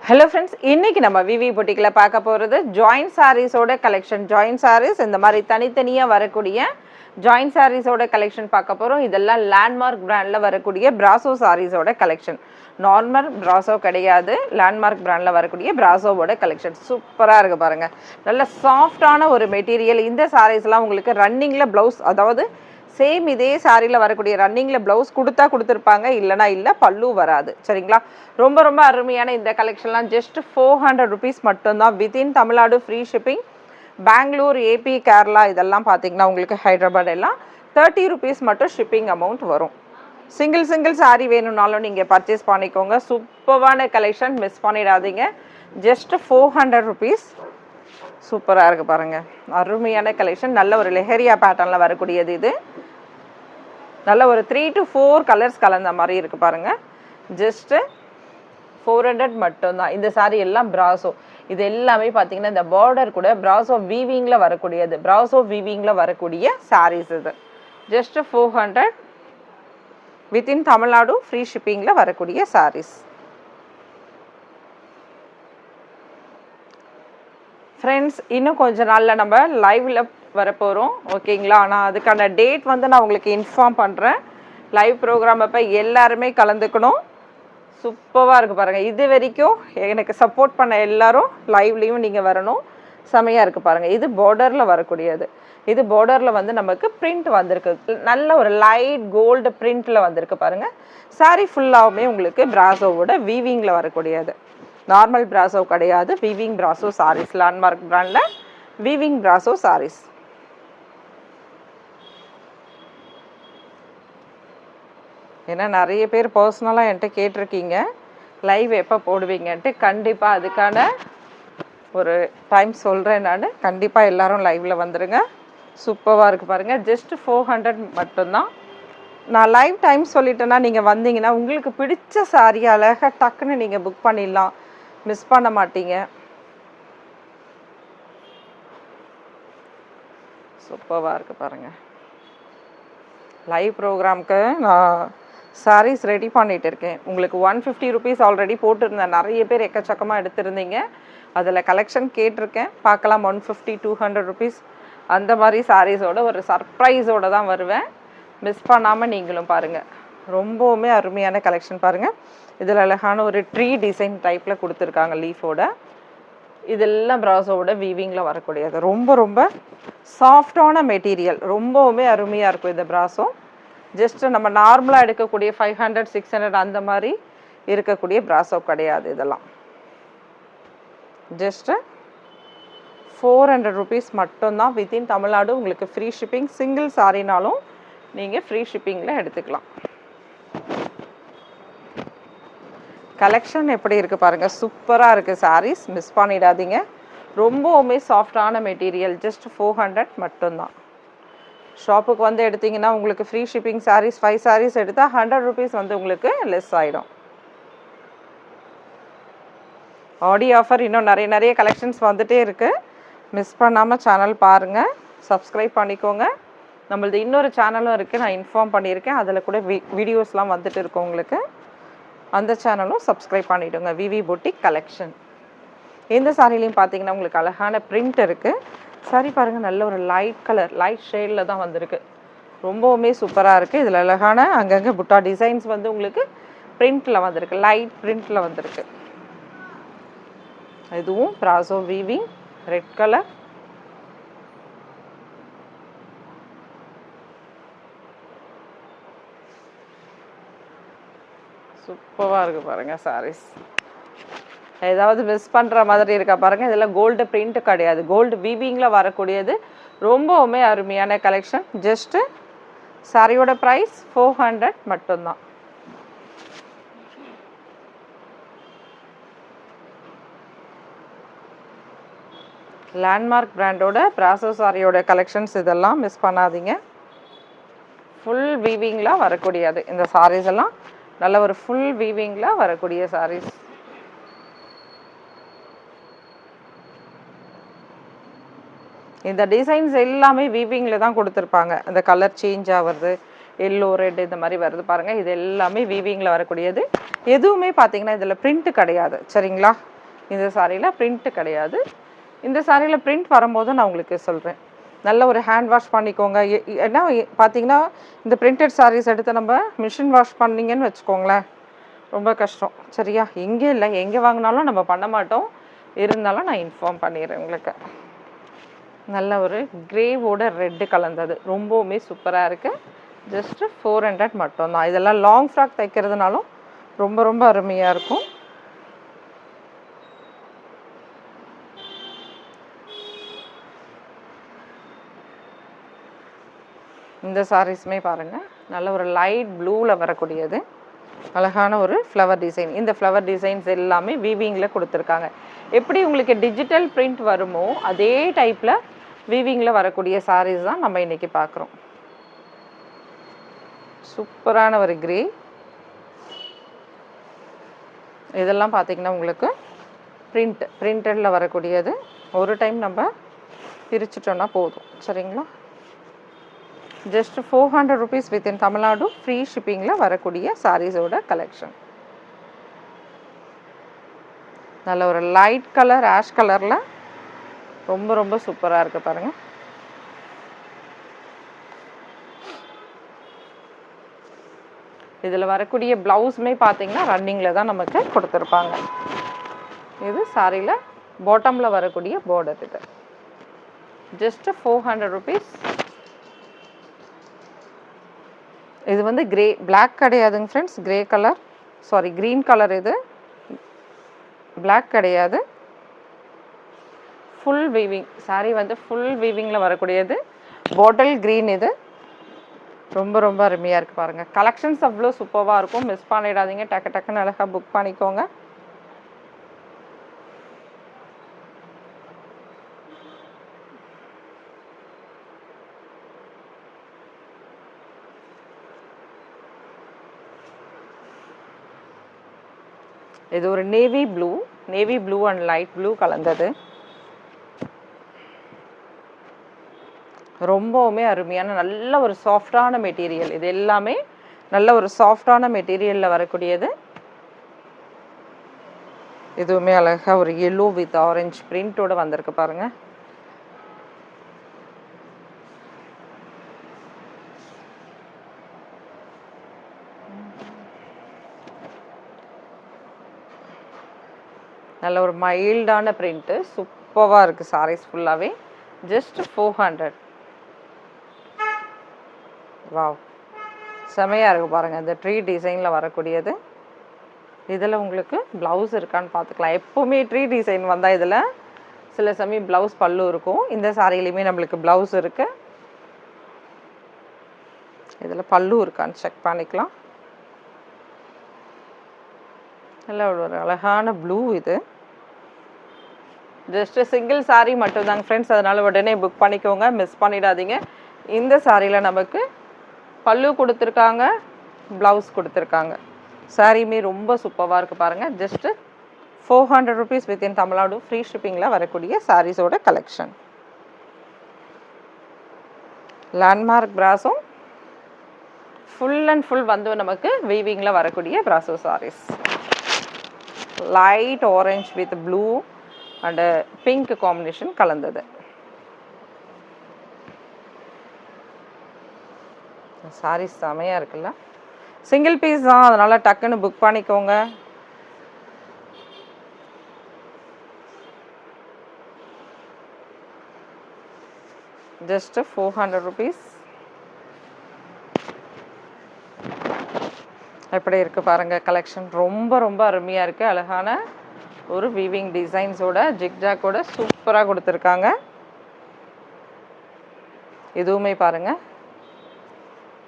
Hello friends, இன்றைக்கி நம்ம விவி பொட்டிக்கில் பார்க்க போகிறது ஜாயின்ட் சாரீஸோட கலெக்ஷன். ஜாயின்ட் சாரீஸ் இந்த மாதிரி தனித்தனியாக வரக்கூடிய ஜாயின்ட் சாரீஸோட கலெக்ஷன் பார்க்க போகிறோம். இதெல்லாம் லேண்ட்மார்க் பிராண்டில் வரக்கூடிய பிராசோ சாரீஸோட கலெக்ஷன். நார்மல் பிராசோ கிடையாது, லேண்ட்மார்க் பிராண்டில் வரக்கூடிய பிராசோவோட கலெக்ஷன் சூப்பராக இருக்குது பாருங்கள். நல்ல சாஃப்டான ஒரு மெட்டீரியல். இந்த சாரீஸ்லாம் உங்களுக்கு ரன்னிங்கில் ப்ளவுஸ், அதாவது சேம் இதே சாரியில் வரக்கூடிய ரன்னிங்கில் ப்ளவுஸ் கொடுத்துருப்பாங்க, இல்லைனா இல்லை, பல்லு வராது. சரிங்களா? ரொம்ப ரொம்ப அருமையான இந்த கலெக்ஷன்லாம் ஜஸ்ட் 400 rupees மட்டும்தான். Within Tamil Nadu free shipping. Bangalore, AP, Kerala இதெல்லாம் பார்த்தீங்கன்னா உங்களுக்கு ஹைதராபாத் எல்லாம் 30 rupees மட்டும் ஷிப்பிங் அமௌண்ட் வரும். சிங்கிள் சாரீ வேணும்னாலும் நீங்கள் பர்ச்சேஸ் பண்ணிக்கோங்க. சூப்பரான கலெக்ஷன், மிஸ் பண்ணிடாதீங்க. Just 400 rupees. சூப்பராக இருக்குது பாருங்கள், அருமையான கலெக்ஷன். நல்ல ஒரு லெஹரியா பேட்டர்னில் வரக்கூடியது. இது நல்ல ஒரு 3 to 4 கலர்ஸ் கலந்த மாதிரி இருக்குது பாருங்கள். ஜஸ்ட்டு 400 மட்டும்தான். இந்த சாரீ எல்லாம் பிராசோ. இது எல்லாமே பார்த்தீங்கன்னா இந்த பார்டர் கூட பிராசோ வீவிங்கில் வரக்கூடியது. பிராசோ வீவிங்கில் வரக்கூடிய சாரீஸ் இது. ஜஸ்ட்டு 400 வித்தின் தமிழ்நாடு ஃப்ரீ ஷிப்பிங்கில் வரக்கூடிய சாரீஸ். ஃப்ரெண்ட்ஸ், இன்னும் கொஞ்ச நாளில் நம்ம லைவில் வரப்போகிறோம், ஓகேங்களா? ஆனால் அதுக்கான டேட் வந்து நான் உங்களுக்கு இன்ஃபார்ம் பண்ணுறேன். லைவ் ப்ரோக்ராம் அப்போ எல்லாருமே கலந்துக்கணும். சூப்பராக இருக்குது பாருங்கள். இது வரைக்கும் எனக்கு சப்போர்ட் பண்ண எல்லோரும் லைவ்லேயும் நீங்கள் வரணும். செமையாக இருக்குது பாருங்கள். இது பார்டரில் வரக்கூடியது. இது பார்டரில் வந்து நமக்கு பிரிண்ட் வந்திருக்கு. நல்ல ஒரு லைட் கோல்டு பிரிண்டில் வந்திருக்கு பாருங்கள். சாரீ ஃபுல்லாகவுமே உங்களுக்கு பிராசோவோட வீவிங்கில் வரக்கூடியது. நார்மல் பிராசோ கிடையாது, வீவிங் பிராசோ சாரீஸ். லேண்ட்மார்க் பிராண்டில் வீவிங் பிராசோ சாரீஸ். ஏன்னா நிறைய பேர் பர்சனலாக என்கிட்ட கேட்டிருக்கீங்க லைவ் எப்போ போடுவீங்கன்ட்டு. கண்டிப்பாக அதுக்கான ஒரு டைம் சொல்கிறேன் நான். கண்டிப்பாக எல்லோரும் லைவில் வந்துடுங்க. சூப்பராக இருக்குது பாருங்கள். ஜஸ்ட் 400 மட்டும்தான். நான் லைவ் டைம் சொல்லிட்டேன்னா நீங்கள் வந்தீங்கன்னா உங்களுக்கு பிடிச்ச சாரீ அழகாக டக்குன்னு நீங்கள் புக் பண்ணிடலாம், மிஸ் பண்ண மாட்டீங்க. சூப்பராக இருக்குது பாருங்கள். லைவ் ப்ரோக்ராம்க்கு நான் சாரீஸ் ரெடி பண்ணிகிட்டு இருக்கேன். உங்களுக்கு 150 rupees ஆல்ரெடி போட்டிருந்தேன். நிறைய பேர் எக்கச்சக்கமாக எடுத்திருந்தீங்க. அதில் கலெக்ஷன் கேட்டிருக்கேன். பார்க்கலாம். 150, 200 rupees அந்த மாதிரி சாரீஸோட ஒரு சர்ப்ரைஸோடு தான் வருவேன். மிஸ் பண்ணாமல் நீங்களும் பாருங்கள். ரொம்பவுமே அருமையான கலெக்ஷன் பாருங்கள். இதில் அழகான ஒரு ட்ரீ டிசைன் டைப்பில் கொடுத்துருக்காங்க லீஃபோட. இதெல்லாம் பிராசோவோட வீவிங்கில் வரக்கூடியது. ரொம்ப ரொம்ப சாஃப்டான மெட்டீரியல். ரொம்பவுமே அருமையாக இருக்கும் இந்த பிராசோ. ஜஸ்ட்டு நம்ம நார்மலாக எடுக்கக்கூடிய 500, 600 அந்த மாதிரி இருக்கக்கூடிய பிராசோ கிடையாது. இதெல்லாம் ஜஸ்ட்டு 400 rupees மட்டும்தான். வித்தின் தமிழ்நாடு உங்களுக்கு ஃப்ரீ ஷிப்பிங். சிங்கிள் சாரினாலும் நீங்கள் ஃப்ரீ ஷிப்பிங்கில் எடுத்துக்கலாம். கலெக்ஷன் எப்படி இருக்குது பாருங்கள். சூப்பராக இருக்குது சாரீஸ், மிஸ் பண்ணிடாதீங்க. ரொம்பவுமே சாஃப்டான மெட்டீரியல். ஜஸ்ட் 400 மட்டும்தான். ஷாப்புக்கு வந்து எடுத்திங்கன்னா உங்களுக்கு ஃப்ரீ ஷிப்பிங். சாரீஸ் 5 sarees எடுத்தால் 100 rupees வந்து உங்களுக்கு லெஸ் ஆகிடும். ஆடி ஆஃபர் இன்னும் நிறைய கலெக்ஷன்ஸ் வந்துகிட்டே இருக்குது. மிஸ் பண்ணாமல் சேனல் பாருங்கள், சப்ஸ்கிரைப் பண்ணிக்கோங்க. நம்மளது இன்னொரு சேனலும் இருக்குது, நான் இன்ஃபார்ம் பண்ணியிருக்கேன். அதில் கூட வீடியோஸ்லாம் வந்துட்டு இருக்கும் உங்களுக்கு. அந்த சேனலும் சப்ஸ்கிரைப் பண்ணிவிடுங்க. விவி பொட்டிக் கலெக்ஷன். எந்த சாரிலையும் பார்த்தீங்கன்னா உங்களுக்கு அழகான பிரிண்ட் இருக்குது. சாரி பாருங்கள், நல்ல ஒரு லைட் கலர், லைட் ஷேடில் தான் வந்திருக்கு. ரொம்பவுமே சூப்பராக இருக்குது. இதில் அழகான அங்கங்கே புட்டா டிசைன்ஸ் வந்து உங்களுக்கு பிரிண்டில் வந்திருக்கு, லைட் பிரிண்டில் வந்திருக்கு. இதுவும் பிராசோ வீவிங், ரெட் கலர். சூப்பராக இருக்குது பாருங்கள் சாரீஸ். ஏதாவது மிஸ் பண்ணுற மாதிரி இருக்கா பாருங்கள். இதில் கோல்டு பிரிண்ட் கிடையாது, கோல்டு வீவிங்கில் வரக்கூடியது. ரொம்பவுமே அருமையான கலெக்ஷன். ஜஸ்ட்டு சாரியோட ப்ரைஸ் 400 மட்டும்தான். லேண்ட்மார்க் பிராண்டோட பிராசோ சாரியோட கலெக்ஷன்ஸ் இதெல்லாம் மிஸ் பண்ணாதீங்க. ஃபுல் வீவிங்கில் வரக்கூடியது இந்த சாரீஸ் எல்லாம். நல்ல ஒரு ஃபுல் வீவிங்கில் வரக்கூடிய சாரீஸ். இந்த டிசைன்ஸ் எல்லாமே வீவிங்கில் தான் கொடுத்துருப்பாங்க. அந்த கலர் சேஞ்ச் ஆகிறது, எல்லோ, ரெட் இந்த மாதிரி வருது பாருங்கள். இது எல்லாமே வீவிங்கில் வரக்கூடியது. எதுவுமே பார்த்தீங்கன்னா இதில் பிரிண்ட் கிடையாது. சரிங்களா? இந்த சாரியில் பிரிண்ட் கிடையாது. இந்த சாரியில் பிரிண்ட் வரும்போது நான் உங்களுக்கு சொல்கிறேன். நல்ல ஒரு ஹேண்ட் வாஷ் பண்ணிக்கோங்க. ஏன்னா பார்த்தீங்கன்னா இந்த பிரிண்டட் சாரீஸ் எடுத்து நம்ம மிஷின் வாஷ் பண்ணிங்கன்னு வச்சுக்கோங்களேன், ரொம்ப கஷ்டம். சரியா? எங்கே இல்லை, எங்கே வாங்கினாலும் நம்ம பண்ண மாட்டோம். இருந்தாலும் நான் இன்ஃபார்ம் பண்ணிடுறேன் உங்களுக்கு. நல்ல ஒரு கிரேவோட ரெட்டு கலந்தது, ரொம்பவுமே சூப்பராக இருக்குது. ஜஸ்ட்டு 400 மட்டும்தான். இதெல்லாம் லாங் ஃப்ராக் தைக்கிறதுனாலும் ரொம்ப ரொம்ப அருமையாக இருக்கும். இந்த சாரீஸுமே பாருங்கள், நல்ல ஒரு லைட் ப்ளூவில் வரக்கூடியது, அழகான ஒரு ஃப்ளவர் டிசைன். இந்த ஃப்ளவர் டிசைன்ஸ் எல்லாமே வீவிங்கில் கொடுத்துருக்காங்க. எப்படி உங்களுக்கு டிஜிட்டல் பிரிண்ட் வருமோ அதே டைப்பில் வீவிங்கில் வரக்கூடிய சாரீஸ் தான் நம்ம இன்றைக்கி பார்க்குறோம். சூப்பரான ஒரு கிரே. இதெல்லாம் பார்த்திங்கன்னா உங்களுக்கு பிரிண்டடில் வரக்கூடியது. ஒரு டைம் நம்ம பிரிச்சுட்டோன்னா போதும். சரிங்களா? Just 400 rupees within Tamil Nadu free ஷிப்பிங்கில் வரக்கூடிய சாரீஸோட கலெக்ஷன். நல்ல ஒரு லைட் கலர் ஆஷ் கலரில் ரொம்ப ரொம்ப சூப்பராக இருக்குது பாருங்கள். இதில் வரக்கூடிய ப்ளவுஸுமே பார்த்தீங்கன்னா ரன்னிங்கில் தான் நமக்கு கொடுத்துருப்பாங்க. இது சாரியில் பாட்டமில் வரக்கூடிய பார்டர். இது ஜஸ்ட்டு 400 rupees. இது வந்து கிரே, பிளாக் கிடையாதுங்க friends, grey colour, sorry green colour. இது பிளாக் கிடையாது, ஃபுல் வீவிங் சாரி வந்து ஃபுல் வீவிங்கில் வரக்கூடியது. Bottle green. இது ரொம்ப ரொம்ப அருமையாக இருக்குது பாருங்கள். கலெக்ஷன்ஸ் அவ்வளோ சூப்பராக இருக்கும், மிஸ் பண்ணிடாதீங்க. டக்கு டக்குன்னு அழகாக புக் பண்ணிக்கோங்க. இது ஒரு navy blue and light blue கலந்தது. ரொம்பவுமே அருமையான நல்ல ஒரு சாஃப்டான மெட்டீரியல். இது எல்லாமே நல்ல ஒரு சாஃப்டான மெட்டீரியலில் வரக்கூடியது. இதுவுமே அழகாக ஒரு எல்லோ வித் ஆரஞ்சு பிரிண்டோடு வந்திருக்கு பாருங்கள். நல்ல ஒரு மைல்டான பிரிண்ட்டு, சூப்பராக இருக்குது சாரீஸ் ஃபுல்லாகவே. ஜஸ்ட் 400. வாவ், செமையாக இருக்குது பாருங்கள். இந்த ட்ரீ டிசைனில் வரக்கூடியது. இதில் உங்களுக்கு ப்ளவுஸ் இருக்கான்னு பார்த்துக்கலாம். எப்போவுமே ட்ரீ டிசைன் வந்தால் இதில் சில சமயம் ப்ளவுஸ் பல்லு இருக்கும். இந்த சாரிலையுமே நம்மளுக்கு ப்ளவுஸ் இருக்குது. இதில் பல்லு இருக்கான்னு செக் பண்ணிக்கலாம். நல்ல ஒரு அழகான ப்ளூ. இது ஜஸ்ட் சிங்கிள் சாரீ மட்டும்தாங்க ஃப்ரெண்ட்ஸ், அதனால் உடனே புக் பண்ணிக்கோங்க, மிஸ் பண்ணிடாதீங்க. இந்த சாரியில் நமக்கு பல்லு கொடுத்துருக்காங்க, ப்ளவுஸ் கொடுத்துருக்காங்க. சாரியுமே ரொம்ப சூப்பராக இருக்குது பாருங்கள். Just 400 rupees within Tamil Nadu free ஷிப்பிங்கில் வரக்கூடிய சாரீஸோட collection. Landmark brasso full and full வந்து நமக்கு வீவிங்கில் வரக்கூடிய brasso sarees. Light orange with blue and pink combination கலந்தது. சாரீஸ் செமையாக இருக்குல்ல. சிங்கிள் பீஸ் தான், அதனால் டக்குன்னு புக் பண்ணிக்கோங்க. Just 400 rupees. எப்படி இருக்குது பாருங்கள் கலெக்ஷன். ரொம்ப ரொம்ப அருமையாக இருக்குது. அழகான ஒரு வீவிங் டிசைன்ஸோட ஜிக்ஜாக்கோட சூப்பராக கொடுத்துருக்காங்க. இதுவுமே பாருங்கள்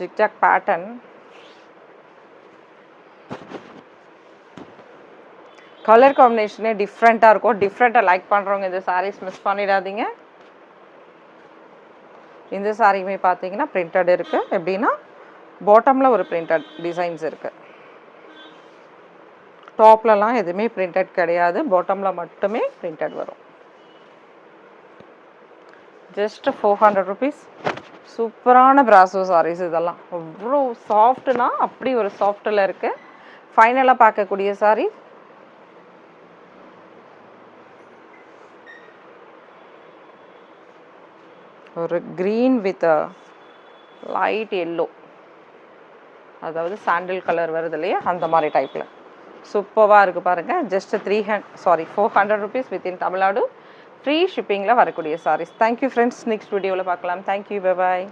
ஜிக்ஜாக் பேட்டர்ன். கலர் காம்பினேஷனே டிஃப்ரெண்ட்டாக இருக்கும். டிஃப்ரெண்ட்டாக லைக் பண்ணுறவங்க இந்த சாரீஸ் மிஸ் பண்ணிடாதீங்க. இந்த சாரியுமே பார்த்தீங்கன்னா பிரிண்டட் இருக்குது. எப்படின்னா பாட்டமில் ஒரு பிரிண்டட் டிசைன்ஸ் இருக்குது. டாப்லலாம் எதுவுமே பிரிண்டட் கிடையாது, பாட்டமில் மட்டுமே பிரிண்டட் வரும். Just 400 rupees. சூப்பரான பிராசோ சாரீஸ். இதெல்லாம் அவ்வளோ சாஃப்ட்னா அப்படி ஒரு சாஃப்டில் இருக்குது. ஃபைனலாக பார்க்கக்கூடிய சாரீ ஒரு க்ரீன் வித் லைட் எல்லோ, அதாவது சாண்டில் கலர் வருது இல்லையா, அந்த மாதிரி டைப்பில் சூப்பராக இருக்குது பாருங்கள். Just 400 rupees within Tamil Nadu, free ஷிப்பிங்கில் வரக்கூடிய சாரீஸ். தேங்க்யூ ஃப்ரெண்ட்ஸ், நெக்ஸ்ட் வீடியோவில் பார்க்கலாம். தேங்க்யூ, பை பாய்.